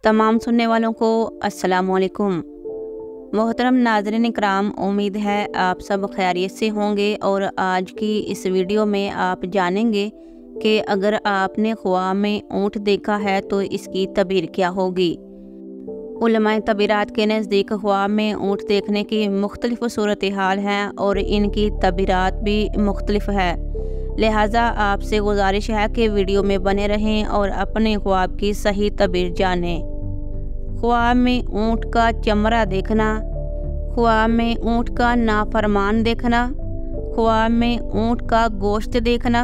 तमाम सुनने वालों को अस्सलाम वालेकुम। मोहतरम नाज़रीन इकराम, उम्मीद है आप सब खैरियत से होंगे। और आज की इस वीडियो में आप जानेंगे कि अगर आपने ख्वाब में ऊँट देखा है तो इसकी तबीर क्या होगी। उलमाए तबीरात के नज़दीक ख्वाब में ऊँट देखने की मुख्तलिफ सूरत हाल हैं और इनकी तबीरात भी मुख्तलिफ है। लिहाजा आपसे गुजारिश है कि वीडियो में बने रहें और अपने ख्वाब की सही तबीर जानें। ख्वाब में ऊँट का चमड़ा देखना, ख्वाब में ऊँट का नाफरमान देखना, ख्वाब में ऊँट का गोश्त देखना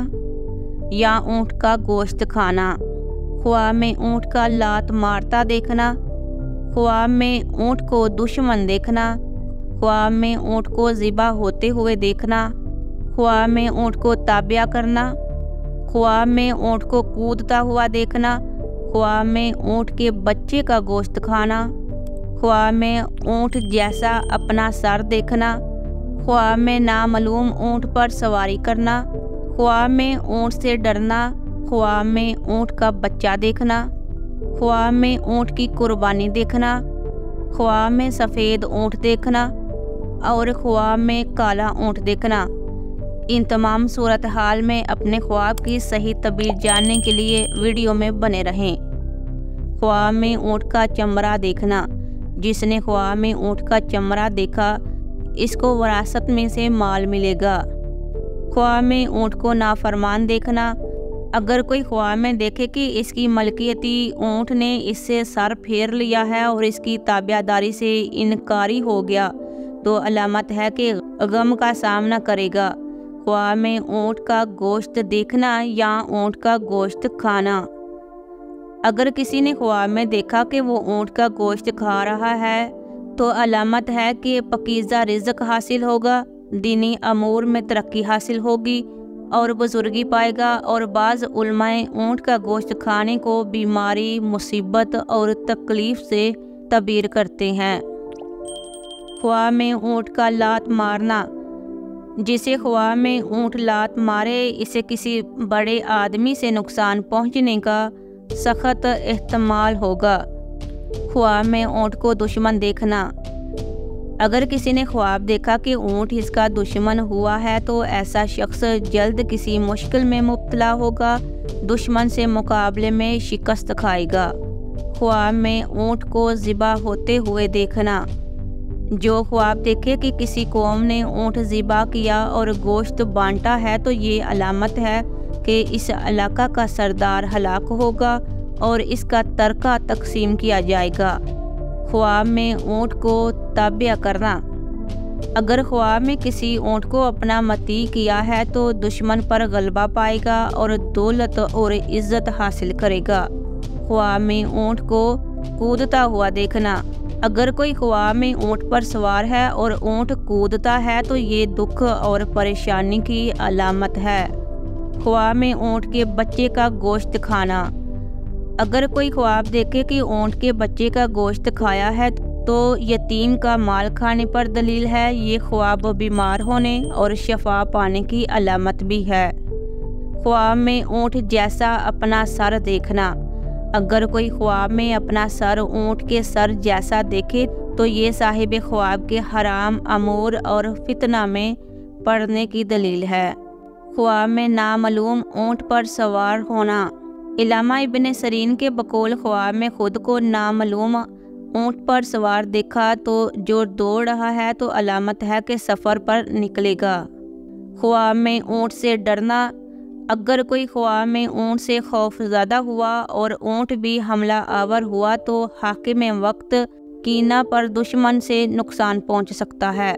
या ऊँट का गोश्त खाना, ख्वाब में ऊँट का लात मारता देखना, ख्वाब में ऊँट को दुश्मन देखना, ख्वाब में ऊँट को ज़िबा होते हुए देखना, ख्वाब में ऊँट को ताबिया करना, ख्वाब में ऊँट को कूदता हुआ देखना, ख्वाब में ऊँट के बच्चे का गोश्त खाना, ख्वाब में ऊँट जैसा अपना सर देखना, ख्वाब में नामालूम ऊँट पर सवारी करना, ख्वाब में ऊँट से डरना, ख्वाब में ऊँट का बच्चा देखना, ख्वाब में ऊँट की कुर्बानी देखना, ख्वाब में सफ़ेद ऊँट देखना और ख्वाब में काला ऊँट देखना। इन तमाम सूरत हाल में अपने ख्वाब की सही तबीर जानने के लिए वीडियो में बने रहें। ख्वाब में ऊँट का चमड़ा देखना। जिसने ख्वाब में ऊँट का चमड़ा देखा, इसको विरासत में से माल मिलेगा। ख्वाब में ऊँट को नाफरमान देखना। अगर कोई ख्वाब में देखे कि इसकी मलकियती ऊँट ने इससे सर फेर लिया है और इसकी ताबियादारी से इनकारी हो गया, तो अलामत है कि गम का सामना करेगा। ख्वाब में ऊँट का गोश्त देखना या ऊँट का गोश्त खाना। अगर किसी ने ख्वाब में देखा कि वो ऊँट का गोश्त खा रहा है, तो अलामत है कि पकीज़ा रिज़्क हासिल होगा, दीनी अमूर में तरक्की हासिल होगी और बुजुर्गी पाएगा। और बाज़ उलमाए ऊँट का गोश्त खाने को बीमारी, मुसीबत और तकलीफ़ से तबीर करते हैं। ख्वाब में ऊँट का लात मारना। जिसे ख्वाब में ऊँट लात मारे, इसे किसी बड़े आदमी से नुकसान पहुँचने का सख्त एहतमाल होगा। ख्वाब में ऊँट को दुश्मन देखना। अगर किसी ने ख्वाब देखा कि ऊँट इसका दुश्मन हुआ है, तो ऐसा शख्स जल्द किसी मुश्किल में मुब्तला होगा, दुश्मन से मुकाबले में शिकस्त खाएगा। ख्वाब में ऊँट को ज़िबा होते हुए देखना। जो ख्वाब देखे कि किसी कौम ने ऊँट ज़िबा किया और गोश्त बांटा है, तो ये अलामत है कि इस इलाका का सरदार हलाक होगा और इसका तरका तकसीम किया जाएगा। ख्वाब में ऊँट को ताबिया करना। अगर ख्वाब में किसी ऊँट को अपना मती किया है, तो दुश्मन पर गलबा पाएगा और दौलत और इज़्ज़त हासिल करेगा। ख्वाब में ऊँट को कूदता हुआ देखना। अगर कोई ख्वाब में ऊँट पर सवार है और ऊँट कूदता है, तो ये दुख और परेशानी की अलामत है। ख्वाब में ऊँट के बच्चे का गोश्त खाना। अगर कोई ख्वाब देखे कि ऊँट के बच्चे का गोश्त खाया है, तो यतीम का माल खाने पर दलील है। ये ख्वाब बीमार होने और शफा पाने की अलामत भी है। ख्वाब में ऊँट जैसा अपना सर देखना। अगर कोई ख्वाब में अपना सर ऊँट के सर जैसा देखे, तो ये साहिब ख्वाब के हराम अमूर और फितना में पड़ने की दलील है। ख्वाब में नामालूम ऊँट पर सवार होना। इलामा इब्न सरीन के बकौल ख्वाब में खुद को नामालूम ऊँट पर सवार देखा, तो जो दौड़ रहा है तो अलामत है कि सफ़र पर निकलेगा। ख्वाब में ऊँट से डरना। अगर कोई ख्वाब में ऊँट से खौफज़दा हुआ और ऊँट भी हमला आवर हुआ, तो हाकिम वक्त कीना पर दुश्मन से नुकसान पहुँच सकता है।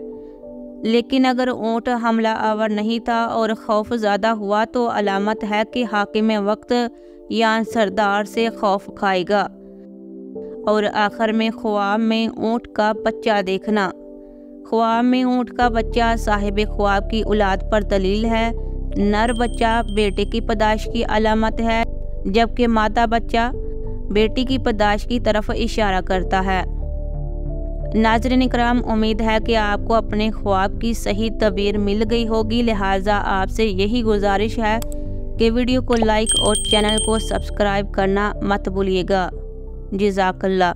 लेकिन अगर ऊँट हमला आवर नहीं था और खौफज़दा हुआ, तो अलामत है कि हाकिम वक्त या सरदार से खौफ खाएगा। और आखिर में ख्वाब में ऊँट का बच्चा देखना। ख्वाब में ऊँट का बच्चा साहिब ख्वाब की औलाद पर दलील है। नर बच्चा बेटे की पैदाइश की अलामत है, जबकि मादा बच्चा बेटी की पैदाइश की तरफ इशारा करता है। नाज़रीन इकराम, उम्मीद है कि आपको अपने ख्वाब की सही तबीर मिल गई होगी। लिहाजा आपसे यही गुजारिश है कि वीडियो को लाइक और चैनल को सब्सक्राइब करना मत भूलिएगा। जज़ाकल्लाह।